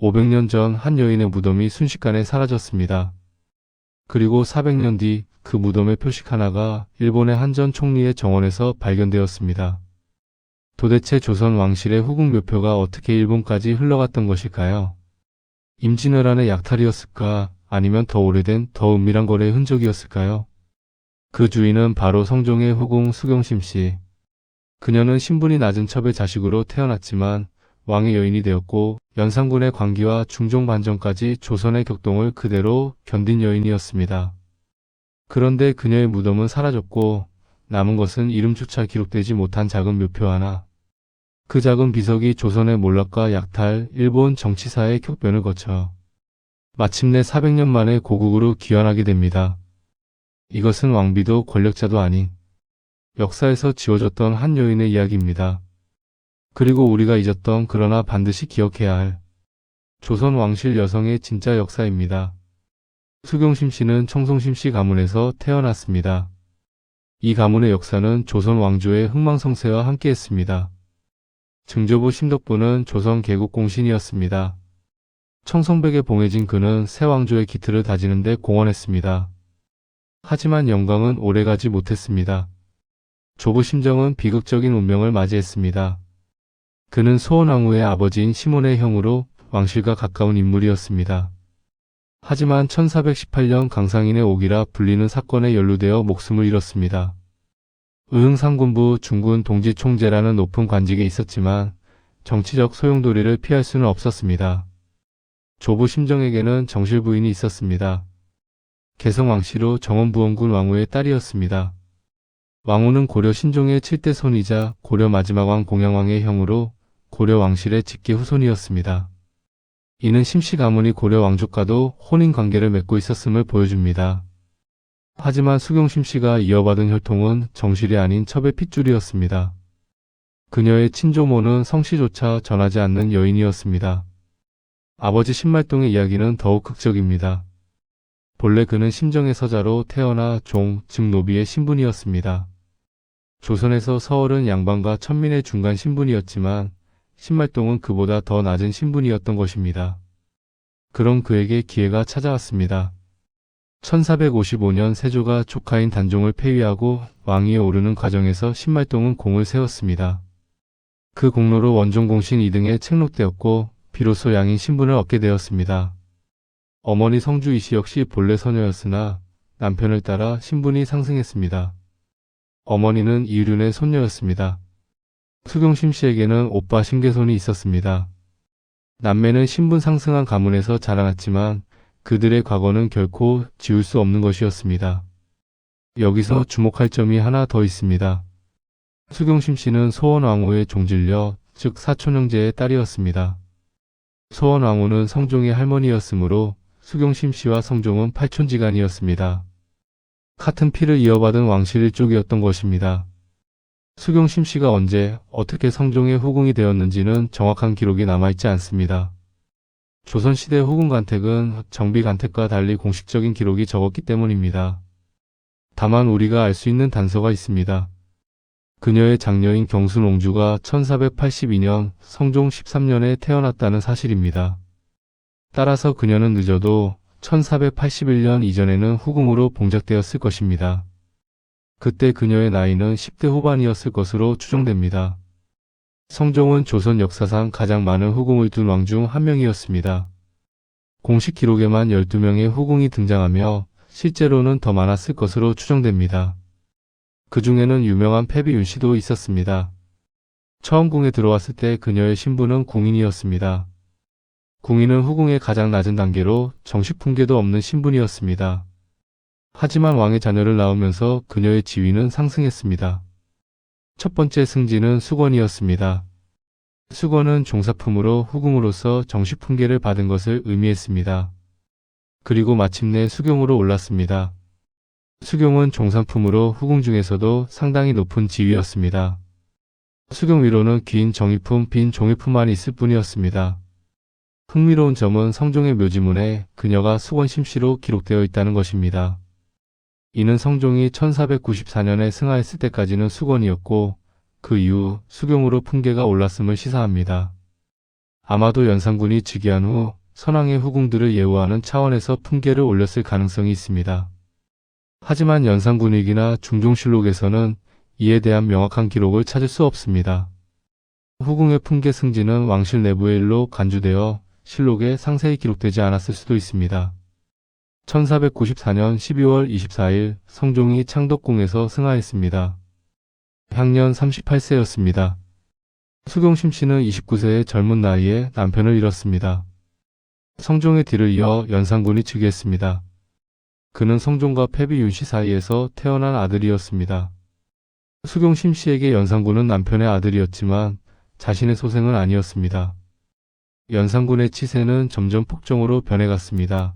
500년 전 한 여인의 무덤이 순식간에 사라졌습니다. 그리고 400년 뒤 그 무덤의 표식 하나가 일본의 한 전 총리의 정원에서 발견되었습니다. 도대체 조선 왕실의 후궁 묘표가 어떻게 일본까지 흘러갔던 것일까요? 임진왜란의 약탈이었을까? 아니면 더 오래된 더 은밀한 거래의 흔적이었을까요? 그 주인은 바로 성종의 후궁 수경심 씨. 그녀는 신분이 낮은 첩의 자식으로 태어났지만 왕의 여인이 되었고 연산군의 관기와 중종 반정까지 조선의 격동을 그대로 견딘 여인이었습니다. 그런데 그녀의 무덤은 사라졌고 남은 것은 이름조차 기록되지 못한 작은 묘표 하나. 그 작은 비석이 조선의 몰락과 약탈, 일본 정치사의 격변을 거쳐 마침내 400년 만에 고국으로 귀환하게 됩니다. 이것은 왕비도 권력자도 아닌 역사에서 지워졌던 한 여인의 이야기입니다. 그리고 우리가 잊었던 그러나 반드시 기억해야 할 조선 왕실 여성의 진짜 역사입니다. 수경심 씨는 청송심 씨 가문에서 태어났습니다. 이 가문의 역사는 조선 왕조의 흥망성쇠와 함께했습니다. 증조부 심덕부는 조선 개국 공신이었습니다. 청성백에 봉해진 그는 새 왕조의 기틀을 다지는 데 공헌했습니다. 하지만 영광은 오래가지 못했습니다. 조부 심정은 비극적인 운명을 맞이했습니다. 그는 소원왕후의 아버지인 시몬의 형으로 왕실과 가까운 인물이었습니다. 하지만 1418년 강상인의 옥이라 불리는 사건에 연루되어 목숨을 잃었습니다. 의흥상군부 중군 동지총재라는 높은 관직에 있었지만 정치적 소용돌이를 피할 수는 없었습니다. 조부 심정에게는 정실 부인이 있었습니다. 개성왕씨로 정원부원군 왕후의 딸이었습니다. 왕후는 고려 신종의 7대 손이자 고려 마지막 왕 공양왕의 형으로 고려 왕실의 직계 후손이었습니다. 이는 심씨 가문이 고려 왕족과도 혼인관계를 맺고 있었음을 보여줍니다. 하지만 수경심 씨가 이어받은 혈통은 정실이 아닌 첩의 핏줄이었습니다. 그녀의 친조모는 성씨조차 전하지 않는 여인이었습니다. 아버지 신말동의 이야기는 더욱 극적입니다. 본래 그는 심정의 서자로 태어나 종, 즉 노비의 신분이었습니다. 조선에서 서얼은 양반과 천민의 중간 신분이었지만 신말동은 그보다 더 낮은 신분이었던 것입니다. 그런 그에게 기회가 찾아왔습니다. 1455년 세조가 조카인 단종을 폐위하고 왕위에 오르는 과정에서 신말동은 공을 세웠습니다. 그 공로로 원종공신 2등에 책록되었고 비로소 양인 신분을 얻게 되었습니다. 어머니 성주 이씨 역시 본래 소녀였으나 남편을 따라 신분이 상승했습니다. 어머니는 이윤의 손녀였습니다. 수경심 씨에게는 오빠 심계손이 있었습니다. 남매는 신분 상승한 가문에서 자라났지만 그들의 과거는 결코 지울 수 없는 것이었습니다. 여기서 주목할 점이 하나 더 있습니다. 수경심 씨는 소원왕후의 종질녀, 즉 사촌형제의 딸이었습니다. 소원왕후는 성종의 할머니였으므로 수경심 씨와 성종은 팔촌지간이었습니다. 같은 피를 이어받은 왕실 일족이었던 것입니다. 수경심 씨가 언제 어떻게 성종의 후궁이 되었는지는 정확한 기록이 남아있지 않습니다. 조선시대 후궁 간택은 정비 간택과 달리 공식적인 기록이 적었기 때문입니다. 다만 우리가 알 수 있는 단서가 있습니다. 그녀의 장녀인 경순옹주가 1482년 성종 13년에 태어났다는 사실입니다. 따라서 그녀는 늦어도 1481년 이전에는 후궁으로 봉작되었을 것입니다. 그때 그녀의 나이는 10대 후반이었을 것으로 추정됩니다. 성종은 조선 역사상 가장 많은 후궁을 둔 왕 중 한 명이었습니다. 공식 기록에만 12명의 후궁이 등장하며 실제로는 더 많았을 것으로 추정됩니다. 그 중에는 유명한 패비 윤씨도 있었습니다. 처음 궁에 들어왔을 때 그녀의 신분은 궁인이었습니다. 궁인은 후궁의 가장 낮은 단계로 정식 품계도 없는 신분이었습니다. 하지만 왕의 자녀를 낳으면서 그녀의 지위는 상승했습니다. 첫 번째 승진은 수건이었습니다. 수건은 종사품으로 후궁으로서 정식 품계를 받은 것을 의미했습니다. 그리고 마침내 수경으로 올랐습니다. 수경은 종사품으로 후궁 중에서도 상당히 높은 지위였습니다. 수경 위로는 긴 정의품, 빈 종이품만 있을 뿐이었습니다. 흥미로운 점은 성종의 묘지문에 그녀가 수건심씨로 기록되어 있다는 것입니다. 이는 성종이 1494년에 승하했을 때까지는 수건이었고 그 이후 수경으로 품계가 올랐음을 시사합니다. 아마도 연산군이 즉위한 후 선왕의 후궁들을 예우하는 차원에서 품계를 올렸을 가능성이 있습니다. 하지만 연산군일기나 중종실록에서는 이에 대한 명확한 기록을 찾을 수 없습니다. 후궁의 품계 승진은 왕실 내부의 일로 간주되어 실록에 상세히 기록되지 않았을 수도 있습니다. 1494년 12월 24일 성종이 창덕궁에서 승하했습니다. 향년 38세였습니다. 수경심 씨는 29세의 젊은 나이에 남편을 잃었습니다. 성종의 뒤를 이어 연산군이 즉위했습니다. 그는 성종과 패비 윤씨 사이에서 태어난 아들이었습니다. 수경심 씨에게 연산군은 남편의 아들이었지만 자신의 소생은 아니었습니다. 연산군의 치세는 점점 폭정으로 변해갔습니다.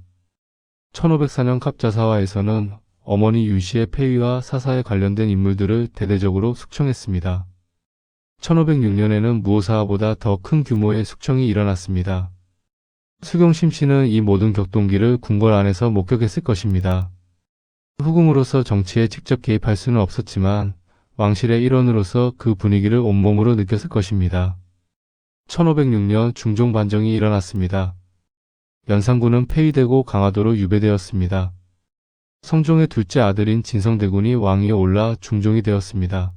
1504년 갑자사화에서는 어머니 윤씨의 폐위와 사사에 관련된 인물들을 대대적으로 숙청했습니다. 1506년에는 무오사화보다 더 큰 규모의 숙청이 일어났습니다. 수경심 씨는 이 모든 격동기를 궁궐 안에서 목격했을 것입니다. 후궁으로서 정치에 직접 개입할 수는 없었지만 왕실의 일원으로서 그 분위기를 온몸으로 느꼈을 것입니다. 1506년 중종 반정이 일어났습니다. 연산군은 폐위되고 강화도로 유배되었습니다. 성종의 둘째 아들인 진성대군이 왕위에 올라 중종이 되었습니다.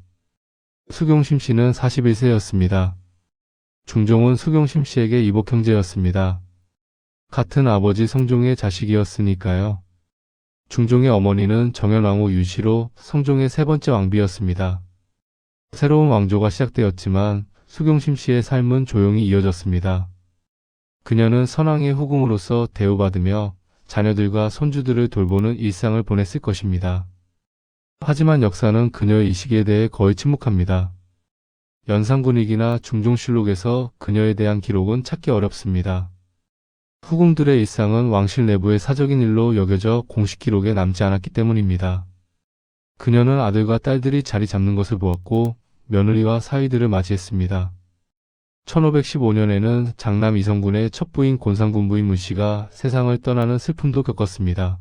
수경심 씨는 41세였습니다. 중종은 수경심 씨에게 이복 형제였습니다. 같은 아버지 성종의 자식이었으니까요. 중종의 어머니는 정현왕후 유씨로 성종의 세 번째 왕비였습니다. 새로운 왕조가 시작되었지만 수경심 씨의 삶은 조용히 이어졌습니다. 그녀는 선왕의 후궁으로서 대우받으며 자녀들과 손주들을 돌보는 일상을 보냈을 것입니다. 하지만 역사는 그녀의 이 시기에 대해 거의 침묵합니다. 연산군일기나 중종실록에서 그녀에 대한 기록은 찾기 어렵습니다. 후궁들의 일상은 왕실 내부의 사적인 일로 여겨져 공식 기록에 남지 않았기 때문입니다. 그녀는 아들과 딸들이 자리 잡는 것을 보았고 며느리와 사위들을 맞이했습니다. 1515년에는 장남 이성군의 첫 부인 곤상군 부인 문씨가 세상을 떠나는 슬픔도 겪었습니다.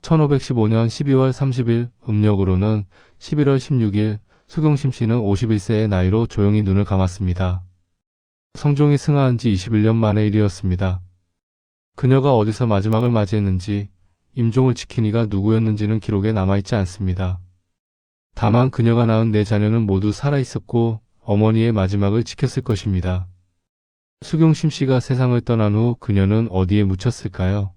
1515년 12월 30일 음력으로는 11월 16일 수경심 씨는 51세의 나이로 조용히 눈을 감았습니다. 성종이 승하한 지 21년 만의 일이었습니다. 그녀가 어디서 마지막을 맞이했는지, 임종을 지킨 이가 누구였는지는 기록에 남아있지 않습니다. 다만 그녀가 낳은 네 자녀는 모두 살아있었고 어머니의 마지막을 지켰을 것입니다. 수경심 씨가 세상을 떠난 후 그녀는 어디에 묻혔을까요?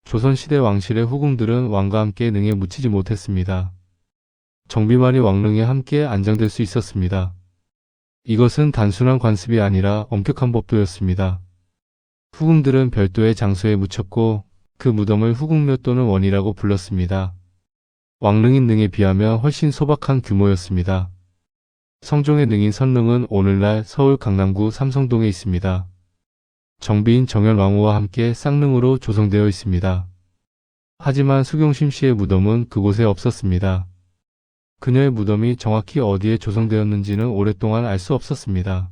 조선시대 왕실의 후궁들은 왕과 함께 능에 묻히지 못했습니다. 정비만이 왕릉에 함께 안장될 수 있었습니다. 이것은 단순한 관습이 아니라 엄격한 법도였습니다. 후궁들은 별도의 장소에 묻혔고 그 무덤을 후궁묘 또는 원이라고 불렀습니다. 왕릉인 능에 비하면 훨씬 소박한 규모였습니다. 성종의 능인 선릉은 오늘날 서울 강남구 삼성동에 있습니다. 정비인 정현왕후와 함께 쌍릉으로 조성되어 있습니다. 하지만 수경심 씨의 무덤은 그곳에 없었습니다. 그녀의 무덤이 정확히 어디에 조성되었는지는 오랫동안 알 수 없었습니다.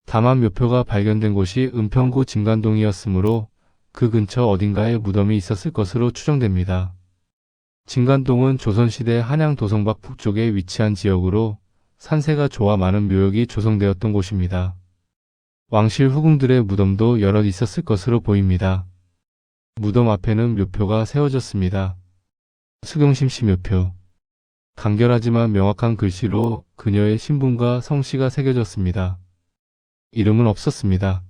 다만 묘표가 발견된 곳이 은평구 진관동이었으므로 그 근처 어딘가에 무덤이 있었을 것으로 추정됩니다. 진관동은 조선시대 한양 도성박 북쪽에 위치한 지역으로 산세가 좋아 많은 묘역이 조성되었던 곳입니다. 왕실 후궁들의 무덤도 여럿 있었을 것으로 보입니다. 무덤 앞에는 묘표가 세워졌습니다. 수경심 씨 묘표. 간결하지만 명확한 글씨로 그녀의 신분과 성씨가 새겨졌습니다. 이름은 없었습니다.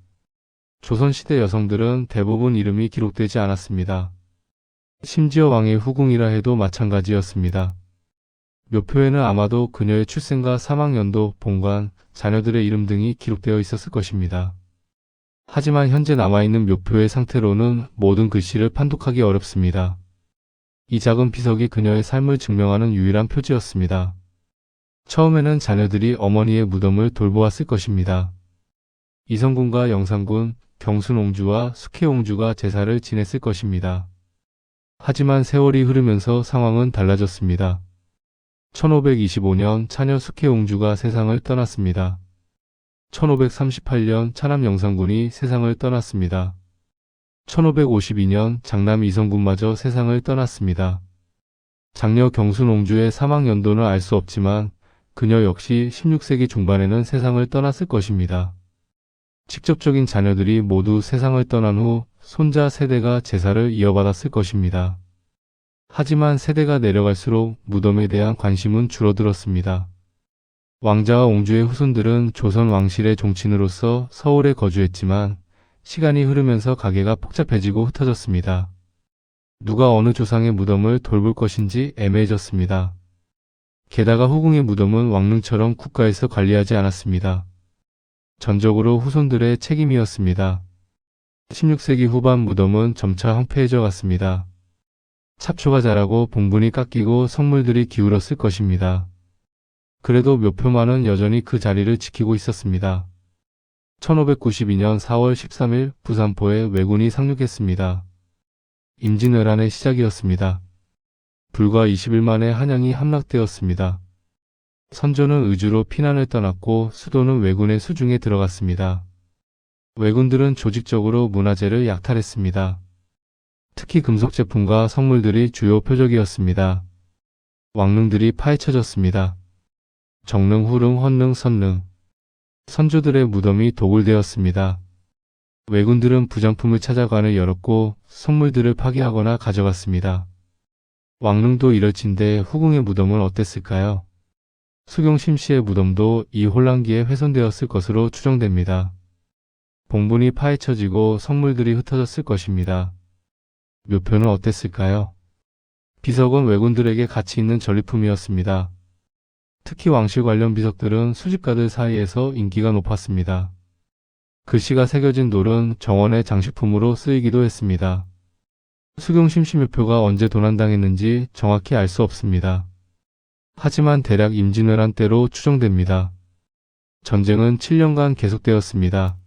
조선시대 여성들은 대부분 이름이 기록되지 않았습니다. 심지어 왕의 후궁이라 해도 마찬가지였습니다. 묘표에는 아마도 그녀의 출생과 사망연도, 본관, 자녀들의 이름 등이 기록되어 있었을 것입니다. 하지만 현재 남아있는 묘표의 상태로는 모든 글씨를 판독하기 어렵습니다. 이 작은 비석이 그녀의 삶을 증명하는 유일한 표지였습니다. 처음에는 자녀들이 어머니의 무덤을 돌보았을 것입니다. 이성군과 영산군, 경순옹주와 숙혜옹주가 제사를 지냈을 것입니다. 하지만 세월이 흐르면서 상황은 달라졌습니다. 1525년 차녀 숙혜옹주가 세상을 떠났습니다. 1538년 차남 영산군이 세상을 떠났습니다. 1552년 장남 이성군마저 세상을 떠났습니다. 장녀 경순옹주의 사망 연도는 알 수 없지만 그녀 역시 16세기 중반에는 세상을 떠났을 것입니다. 직접적인 자녀들이 모두 세상을 떠난 후 손자 세대가 제사를 이어받았을 것입니다. 하지만 세대가 내려갈수록 무덤에 대한 관심은 줄어들었습니다. 왕자와 옹주의 후손들은 조선 왕실의 종친으로서 서울에 거주했지만 시간이 흐르면서 가계가 복잡해지고 흩어졌습니다. 누가 어느 조상의 무덤을 돌볼 것인지 애매해졌습니다. 게다가 후궁의 무덤은 왕릉처럼 국가에서 관리하지 않았습니다. 전적으로 후손들의 책임이었습니다. 16세기 후반 무덤은 점차 황폐해져 갔습니다. 잡초가 자라고 봉분이 깎이고 성물들이 기울었을 것입니다. 그래도 묘표만은 여전히 그 자리를 지키고 있었습니다. 1592년 4월 13일 부산포에 왜군이 상륙했습니다. 임진왜란의 시작이었습니다. 불과 20일 만에 한양이 함락되었습니다. 선조는 의주로 피난을 떠났고 수도는 왜군의 수중에 들어갔습니다. 왜군들은 조직적으로 문화재를 약탈했습니다. 특히 금속 제품과 성물들이 주요 표적이었습니다. 왕릉들이 파헤쳐졌습니다. 정릉, 후릉, 헌릉, 선릉. 선조들의 무덤이 도굴되었습니다. 왜군들은 부장품을 찾아 관을 열었고 성물들을 파괴하거나 가져갔습니다. 왕릉도 이럴진데 후궁의 무덤은 어땠을까요? 수경 심씨의 무덤도 이 혼란기에 훼손되었을 것으로 추정됩니다. 봉분이 파헤쳐지고 성물들이 흩어졌을 것입니다. 묘표는 어땠을까요? 비석은 왜군들에게 가치 있는 전리품이었습니다. 특히 왕실 관련 비석들은 수집가들 사이에서 인기가 높았습니다. 글씨가 새겨진 돌은 정원의 장식품으로 쓰이기도 했습니다. 수경 심씨 묘표가 언제 도난당했는지 정확히 알 수 없습니다. 하지만 대략 임진왜란 때로 추정됩니다. 전쟁은 7년간 계속되었습니다.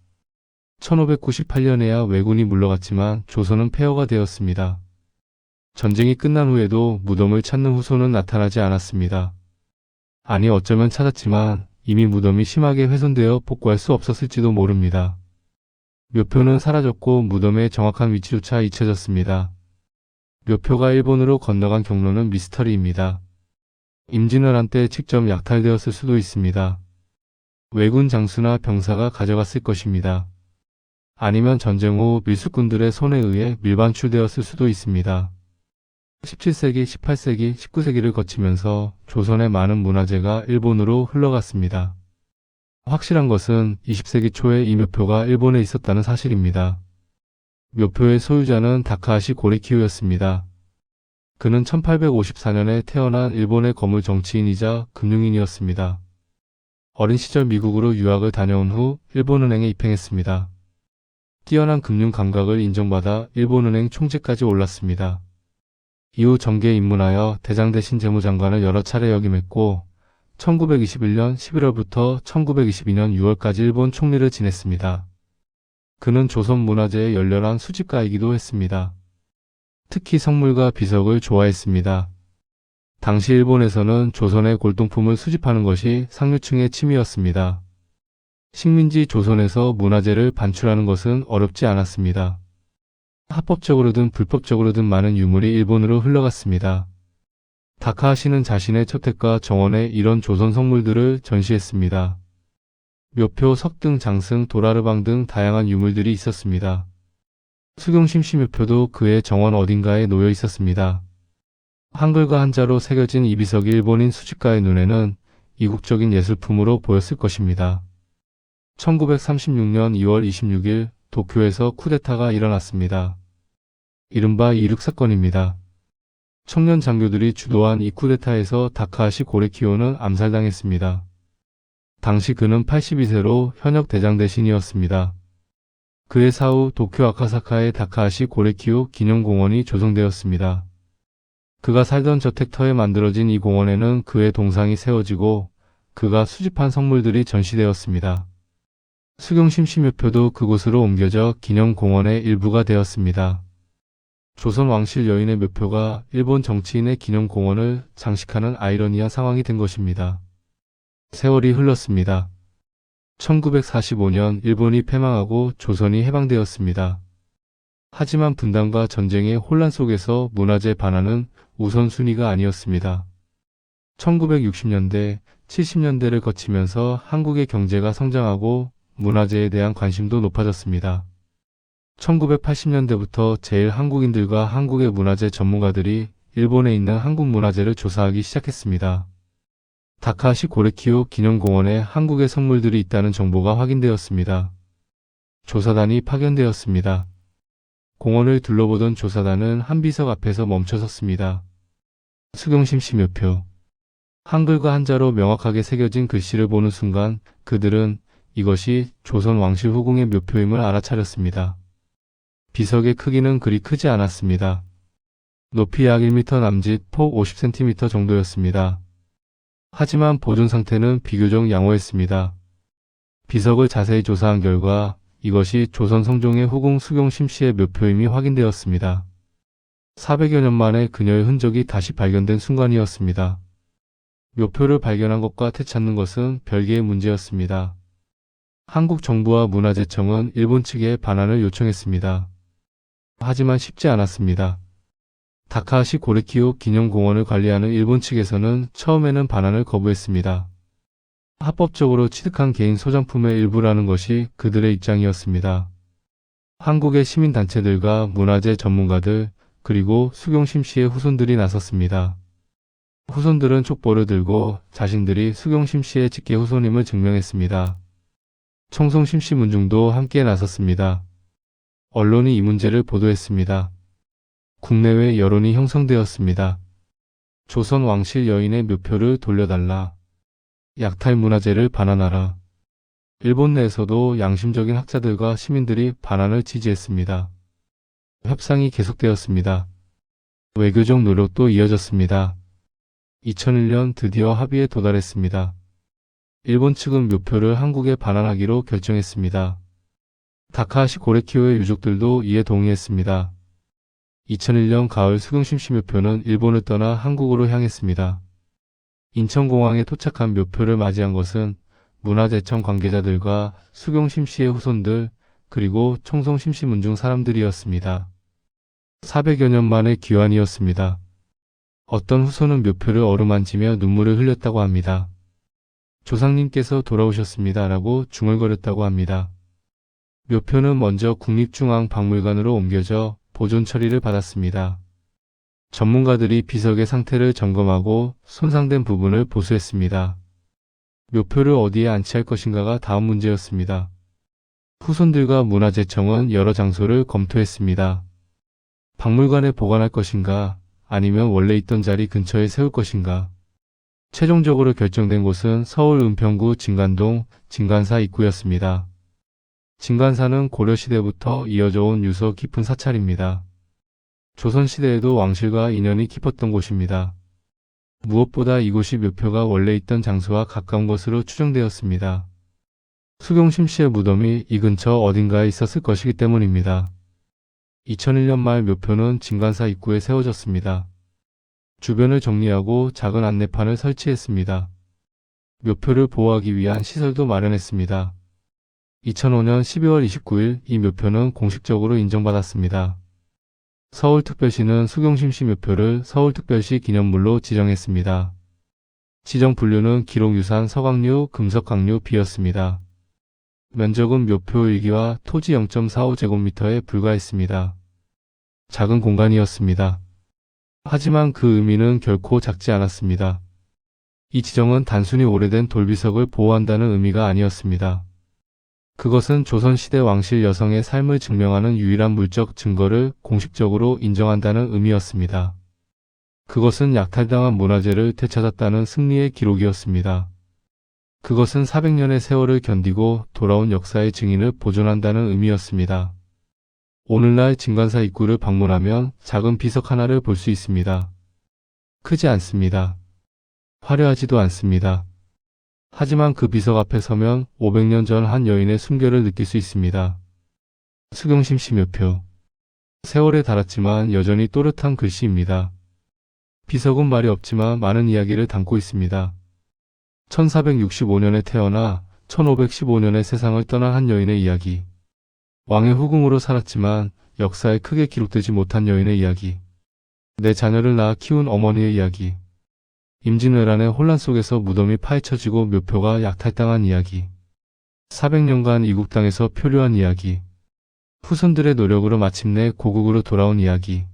1598년에야 왜군이 물러갔지만 조선은 폐허가 되었습니다. 전쟁이 끝난 후에도 무덤을 찾는 후손은 나타나지 않았습니다. 아니 어쩌면 찾았지만 이미 무덤이 심하게 훼손되어 복구할 수 없었을지도 모릅니다. 묘표는 사라졌고 무덤의 정확한 위치조차 잊혀졌습니다. 묘표가 일본으로 건너간 경로는 미스터리입니다. 임진왜란 때 직접 약탈되었을 수도 있습니다. 왜군 장수나 병사가 가져갔을 것입니다. 아니면 전쟁 후 밀수꾼들의 손에 의해 밀반출되었을 수도 있습니다. 17세기, 18세기, 19세기를 거치면서 조선의 많은 문화재가 일본으로 흘러갔습니다. 확실한 것은 20세기 초에 이 묘표가 일본에 있었다는 사실입니다. 묘표의 소유자는 다카하시 고리키우였습니다. 그는 1854년에 태어난 일본의 거물 정치인이자 금융인이었습니다. 어린 시절 미국으로 유학을 다녀온 후 일본은행에 입행했습니다. 뛰어난 금융 감각을 인정받아 일본은행 총재까지 올랐습니다. 이후 정계에 입문하여 대장대신 재무장관을 여러 차례 역임했고 1921년 11월부터 1922년 6월까지 일본 총리를 지냈습니다. 그는 조선 문화재의 열렬한 수집가이기도 했습니다. 특히 성물과 비석을 좋아했습니다. 당시 일본에서는 조선의 골동품을 수집하는 것이 상류층의 취미였습니다. 식민지 조선에서 문화재를 반출하는 것은 어렵지 않았습니다. 합법적으로든 불법적으로든 많은 유물이 일본으로 흘러갔습니다. 다카하시는 자신의 저택과 정원에 이런 조선 성물들을 전시했습니다. 묘표, 석등, 장승, 도라르방 등 다양한 유물들이 있었습니다. 수경심씨 묘표도 그의 정원 어딘가에 놓여 있었습니다. 한글과 한자로 새겨진 이 비석이 일본인 수집가의 눈에는 이국적인 예술품으로 보였을 것입니다. 1936년 2월 26일 도쿄에서 쿠데타가 일어났습니다. 이른바 이륙 사건입니다. 청년 장교들이 주도한 이 쿠데타에서 다카하시 고레키오는 암살당했습니다. 당시 그는 82세로 현역 대장대신이었습니다. 그의 사후 도쿄 아카사카의 다카하시 고레키오 기념공원이 조성되었습니다. 그가 살던 저택터에 만들어진 이 공원에는 그의 동상이 세워지고 그가 수집한 성물들이 전시되었습니다. 수경심씨 묘표도 그곳으로 옮겨져 기념공원의 일부가 되었습니다. 조선 왕실 여인의 묘표가 일본 정치인의 기념공원을 장식하는 아이러니한 상황이 된 것입니다. 세월이 흘렀습니다. 1945년 일본이 패망하고 조선이 해방되었습니다. 하지만 분단과 전쟁의 혼란 속에서 문화재 반환은 우선순위가 아니었습니다. 1960년대, 70년대를 거치면서 한국의 경제가 성장하고 문화재에 대한 관심도 높아졌습니다. 1980년대부터 제일 한국인들과 한국의 문화재 전문가들이 일본에 있는 한국 문화재를 조사하기 시작했습니다. 다카하시 고레키오 기념공원에 한국의 성물들이 있다는 정보가 확인되었습니다. 조사단이 파견되었습니다. 공원을 둘러보던 조사단은 한 비석 앞에서 멈춰섰습니다. 수경심씨 묘표. 한글과 한자로 명확하게 새겨진 글씨를 보는 순간 그들은 이것이 조선 왕실 후궁의 묘표임을 알아차렸습니다. 비석의 크기는 그리 크지 않았습니다. 높이 약 1m 남짓, 폭 50cm 정도였습니다. 하지만 보존 상태는 비교적 양호했습니다. 비석을 자세히 조사한 결과 이것이 조선 성종의 후궁 수경심씨의 묘표임이 확인되었습니다. 400여 년 만에 그녀의 흔적이 다시 발견된 순간이었습니다. 묘표를 발견한 것과 되찾는 것은 별개의 문제였습니다. 한국 정부와 문화재청은 일본 측에 반환을 요청했습니다. 하지만 쉽지 않았습니다. 다카하시 고레키오 기념공원을 관리하는 일본 측에서는 처음에는 반환을 거부했습니다. 합법적으로 취득한 개인 소장품의 일부라는 것이 그들의 입장이었습니다. 한국의 시민단체들과 문화재 전문가들 그리고 수경심씨의 후손들이 나섰습니다. 후손들은 촛불을 들고 자신들이 수경심씨의 직계 후손임을 증명했습니다. 청송심씨 문중도 함께 나섰습니다. 언론이 이 문제를 보도했습니다. 국내외 여론이 형성되었습니다. 조선 왕실 여인의 묘표를 돌려달라. 약탈 문화재를 반환하라. 일본 내에서도 양심적인 학자들과 시민들이 반환을 지지했습니다. 협상이 계속되었습니다. 외교적 노력도 이어졌습니다. 2001년 드디어 합의에 도달했습니다. 일본 측은 묘표를 한국에 반환하기로 결정했습니다. 다카하시 고레키오의 유족들도 이에 동의했습니다. 2001년 가을 수경심씨 묘표는 일본을 떠나 한국으로 향했습니다. 인천공항에 도착한 묘표를 맞이한 것은 문화재청 관계자들과 수경심씨의 후손들 그리고 청송심씨 문중 사람들이었습니다. 400여 년 만의 귀환이었습니다. 어떤 후손은 묘표를 어루만지며 눈물을 흘렸다고 합니다. 조상님께서 돌아오셨습니다 라고 중얼거렸다고 합니다. 묘표는 먼저 국립중앙박물관으로 옮겨져 보존 처리를 받았습니다. 전문가들이 비석의 상태를 점검하고 손상된 부분을 보수했습니다. 묘표를 어디에 안치할 것인가가 다음 문제였습니다. 후손들과 문화재청은 여러 장소를 검토했습니다. 박물관에 보관할 것인가 아니면 원래 있던 자리 근처에 세울 것인가. 최종적으로 결정된 곳은 서울 은평구 진관동 진관사 입구였습니다. 진관사는 고려시대부터 이어져 온 유서 깊은 사찰입니다. 조선시대에도 왕실과 인연이 깊었던 곳입니다. 무엇보다 이곳이 묘표가 원래 있던 장소와 가까운 것으로 추정되었습니다. 수경심씨의 무덤이 이 근처 어딘가에 있었을 것이기 때문입니다. 2001년 말 묘표는 진관사 입구에 세워졌습니다. 주변을 정리하고 작은 안내판을 설치했습니다. 묘표를 보호하기 위한 시설도 마련했습니다. 2005년 12월 29일 이 묘표는 공식적으로 인정받았습니다. 서울특별시는 수경심씨 묘표를 서울특별시 기념물로 지정했습니다. 지정 분류는 기록유산 서강류, 금석강류 B였습니다. 면적은 묘표 1기와 토지 0.45제곱미터에 불과했습니다. 작은 공간이었습니다. 하지만 그 의미는 결코 작지 않았습니다. 이 지정은 단순히 오래된 돌비석을 보호한다는 의미가 아니었습니다. 그것은 조선시대 왕실 여성의 삶을 증명하는 유일한 물적 증거를 공식적으로 인정한다는 의미였습니다. 그것은 약탈당한 문화재를 되찾았다는 승리의 기록이었습니다. 그것은 400년의 세월을 견디고 돌아온 역사의 증인을 보존한다는 의미였습니다. 오늘날 진관사 입구를 방문하면 작은 비석 하나를 볼 수 있습니다. 크지 않습니다. 화려하지도 않습니다. 하지만 그 비석 앞에 서면 500년 전 한 여인의 순결을 느낄 수 있습니다. 수경심씨 묘표. 세월에 닳았지만 여전히 또렷한 글씨입니다. 비석은 말이 없지만 많은 이야기를 담고 있습니다. 1465년에 태어나 1515년에 세상을 떠난 한 여인의 이야기. 왕의 후궁으로 살았지만 역사에 크게 기록되지 못한 여인의 이야기. 내 자녀를 낳아 키운 어머니의 이야기. 임진왜란의 혼란 속에서 무덤이 파헤쳐지고 묘표가 약탈당한 이야기. 400년간 이국 땅에서 표류한 이야기. 후손들의 노력으로 마침내 고국으로 돌아온 이야기.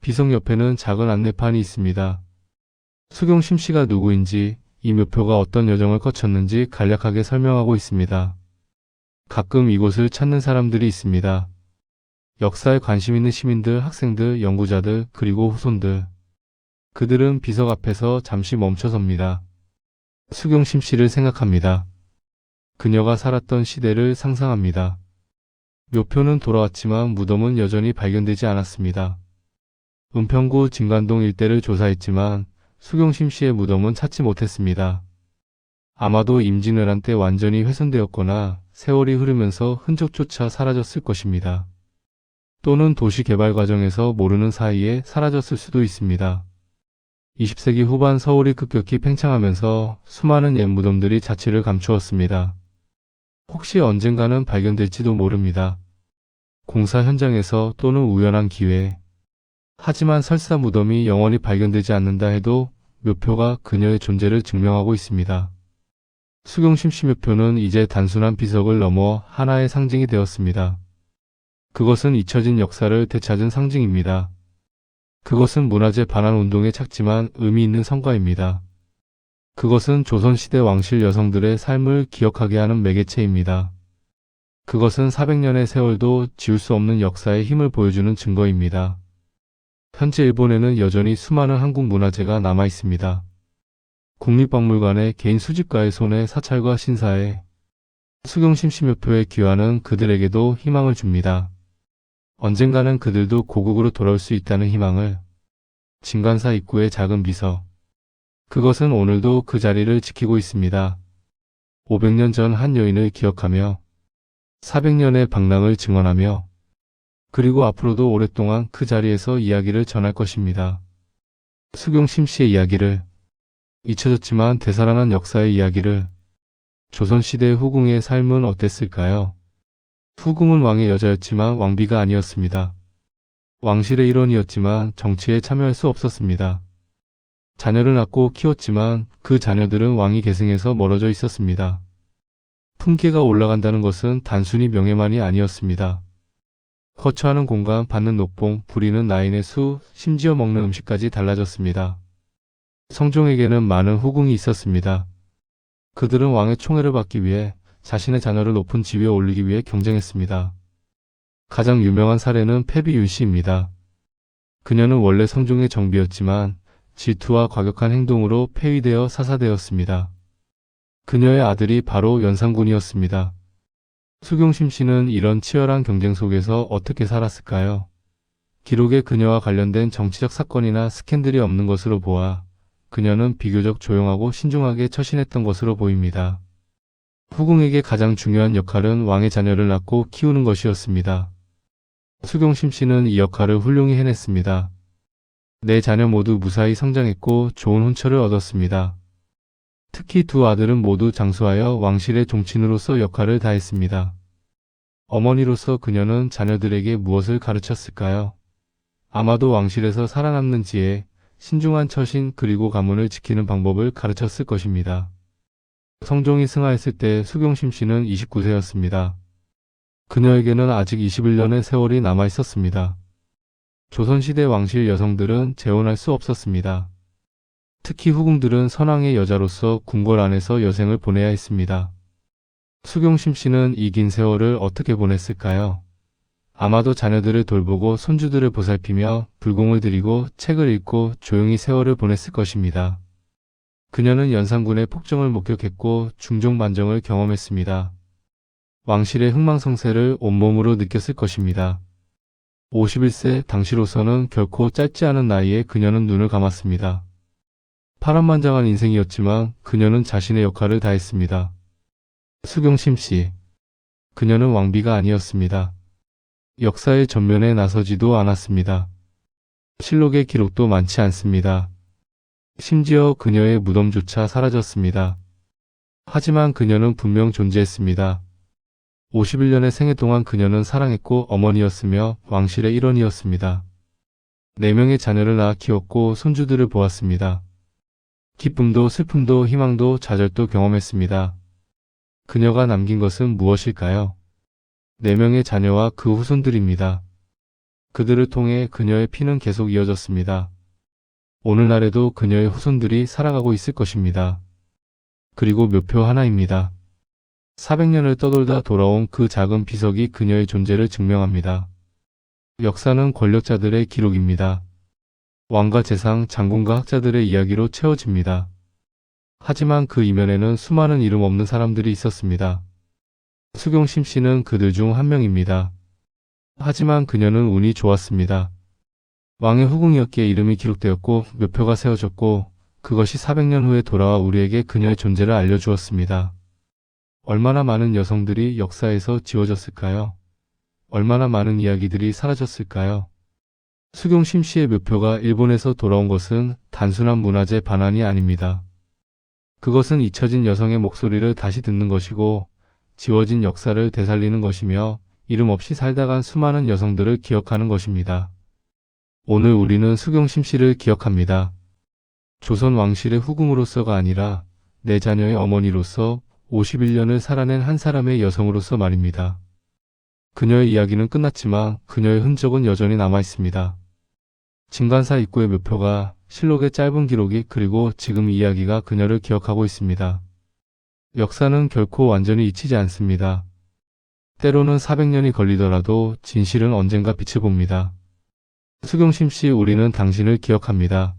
비석 옆에는 작은 안내판이 있습니다. 수경심 씨가 누구인지, 이 묘표가 어떤 여정을 거쳤는지 간략하게 설명하고 있습니다. 가끔 이곳을 찾는 사람들이 있습니다. 역사에 관심 있는 시민들, 학생들, 연구자들, 그리고 후손들. 그들은 비석 앞에서 잠시 멈춰섭니다. 수경심 씨를 생각합니다. 그녀가 살았던 시대를 상상합니다. 묘표는 돌아왔지만 무덤은 여전히 발견되지 않았습니다. 은평구 진관동 일대를 조사했지만 수경심 씨의 무덤은 찾지 못했습니다. 아마도 임진왜란 때 완전히 훼손되었거나 세월이 흐르면서 흔적조차 사라졌을 것입니다. 또는 도시 개발 과정에서 모르는 사이에 사라졌을 수도 있습니다. 20세기 후반 서울이 급격히 팽창하면서 수많은 옛 무덤들이 자취를 감추었습니다. 혹시 언젠가는 발견될지도 모릅니다. 공사 현장에서 또는 우연한 기회. 하지만 설사 무덤이 영원히 발견되지 않는다 해도 묘표가 그녀의 존재를 증명하고 있습니다. 수경심 씨 묘표는 이제 단순한 비석을 넘어 하나의 상징이 되었습니다. 그것은 잊혀진 역사를 되찾은 상징입니다. 그것은 문화재 반환 운동에 착지만 의미 있는 성과입니다. 그것은 조선시대 왕실 여성들의 삶을 기억하게 하는 매개체입니다. 그것은 400년의 세월도 지울 수 없는 역사의 힘을 보여주는 증거입니다. 현재 일본에는 여전히 수많은 한국 문화재가 남아 있습니다. 국립박물관의 개인 수집가의 손에 사찰과 신사에 수경심 씨 묘표의 귀환은 그들에게도 희망을 줍니다. 언젠가는 그들도 고국으로 돌아올 수 있다는 희망을. 진관사 입구의 작은 비석. 그것은 오늘도 그 자리를 지키고 있습니다. 500년 전 한 여인을 기억하며 400년의 방랑을 증언하며 그리고 앞으로도 오랫동안 그 자리에서 이야기를 전할 것입니다. 수경심 씨의 이야기를, 잊혀졌지만 되살아난 역사의 이야기를. 조선시대 후궁의 삶은 어땠을까요? 후궁은 왕의 여자였지만 왕비가 아니었습니다. 왕실의 일원이었지만 정치에 참여할 수 없었습니다. 자녀를 낳고 키웠지만 그 자녀들은 왕위 계승에서 멀어져 있었습니다. 품계가 올라간다는 것은 단순히 명예만이 아니었습니다. 거처하는 공간, 받는 녹봉, 부리는 나인의 수, 심지어 먹는 음식까지 달라졌습니다. 성종에게는 많은 후궁이 있었습니다. 그들은 왕의 총애를 받기 위해 자신의 자녀를 높은 지위에 올리기 위해 경쟁했습니다. 가장 유명한 사례는 패비윤 씨입니다. 그녀는 원래 성종의 정비였지만 질투와 과격한 행동으로 폐위되어 사사되었습니다. 그녀의 아들이 바로 연산군이었습니다. 수경심 씨는 이런 치열한 경쟁 속에서 어떻게 살았을까요? 기록에 그녀와 관련된 정치적 사건이나 스캔들이 없는 것으로 보아 그녀는 비교적 조용하고 신중하게 처신했던 것으로 보입니다. 후궁에게 가장 중요한 역할은 왕의 자녀를 낳고 키우는 것이었습니다. 수경심 씨는 이 역할을 훌륭히 해냈습니다. 네 자녀 모두 무사히 성장했고 좋은 혼처를 얻었습니다. 특히 두 아들은 모두 장수하여 왕실의 종친으로서 역할을 다했습니다. 어머니로서 그녀는 자녀들에게 무엇을 가르쳤을까요? 아마도 왕실에서 살아남는 지혜, 신중한 처신 그리고 가문을 지키는 방법을 가르쳤을 것입니다. 성종이 승하했을 때 수경심 씨는 29세였습니다. 그녀에게는 아직 21년의 세월이 남아 있었습니다. 조선시대 왕실 여성들은 재혼할 수 없었습니다. 특히 후궁들은 선왕의 여자로서 궁궐 안에서 여생을 보내야 했습니다. 수경심 씨는 이 긴 세월을 어떻게 보냈을까요? 아마도 자녀들을 돌보고 손주들을 보살피며 불공을 들이고 책을 읽고 조용히 세월을 보냈을 것입니다. 그녀는 연산군의 폭정을 목격했고 중종반정을 경험했습니다. 왕실의 흥망성쇠를 온몸으로 느꼈을 것입니다. 51세 당시로서는 결코 짧지 않은 나이에 그녀는 눈을 감았습니다. 파란만장한 인생이었지만 그녀는 자신의 역할을 다했습니다. 수경심 씨. 그녀는 왕비가 아니었습니다. 역사의 전면에 나서지도 않았습니다. 실록의 기록도 많지 않습니다. 심지어 그녀의 무덤조차 사라졌습니다. 하지만 그녀는 분명 존재했습니다. 51년의 생애 동안 그녀는 사랑했고 어머니였으며 왕실의 일원이었습니다. 4명의 자녀를 낳아 키웠고 손주들을 보았습니다. 기쁨도 슬픔도 희망도 좌절도 경험했습니다. 그녀가 남긴 것은 무엇일까요? 4명의 자녀와 그 후손들입니다. 그들을 통해 그녀의 피는 계속 이어졌습니다. 오늘날에도 그녀의 후손들이 살아가고 있을 것입니다. 그리고 묘표 하나입니다. 400년을 떠돌다 돌아온 그 작은 비석이 그녀의 존재를 증명합니다. 역사는 권력자들의 기록입니다. 왕과 재상, 장군과 학자들의 이야기로 채워집니다. 하지만 그 이면에는 수많은 이름 없는 사람들이 있었습니다. 수경심 씨는 그들 중 한 명입니다. 하지만 그녀는 운이 좋았습니다. 왕의 후궁이었기에 이름이 기록되었고 묘표가 세워졌고 그것이 400년 후에 돌아와 우리에게 그녀의 존재를 알려주었습니다. 얼마나 많은 여성들이 역사에서 지워졌을까요? 얼마나 많은 이야기들이 사라졌을까요? 수경심 씨의 묘표가 일본에서 돌아온 것은 단순한 문화재 반환이 아닙니다. 그것은 잊혀진 여성의 목소리를 다시 듣는 것이고 지워진 역사를 되살리는 것이며 이름 없이 살다간 수많은 여성들을 기억하는 것입니다. 오늘 우리는 수경심 씨를 기억합니다. 조선 왕실의 후궁으로서가 아니라 내 자녀의 어머니로서 51년을 살아낸 한 사람의 여성으로서 말입니다. 그녀의 이야기는 끝났지만 그녀의 흔적은 여전히 남아있습니다. 진간사 입구의 묘표가, 실록의 짧은 기록이 그리고 지금 이 이야기가 그녀를 기억하고 있습니다. 역사는 결코 완전히 잊히지 않습니다. 때로는 400년이 걸리더라도 진실은 언젠가 빛을 봅니다. 수경심 씨, 우리는 당신을 기억합니다.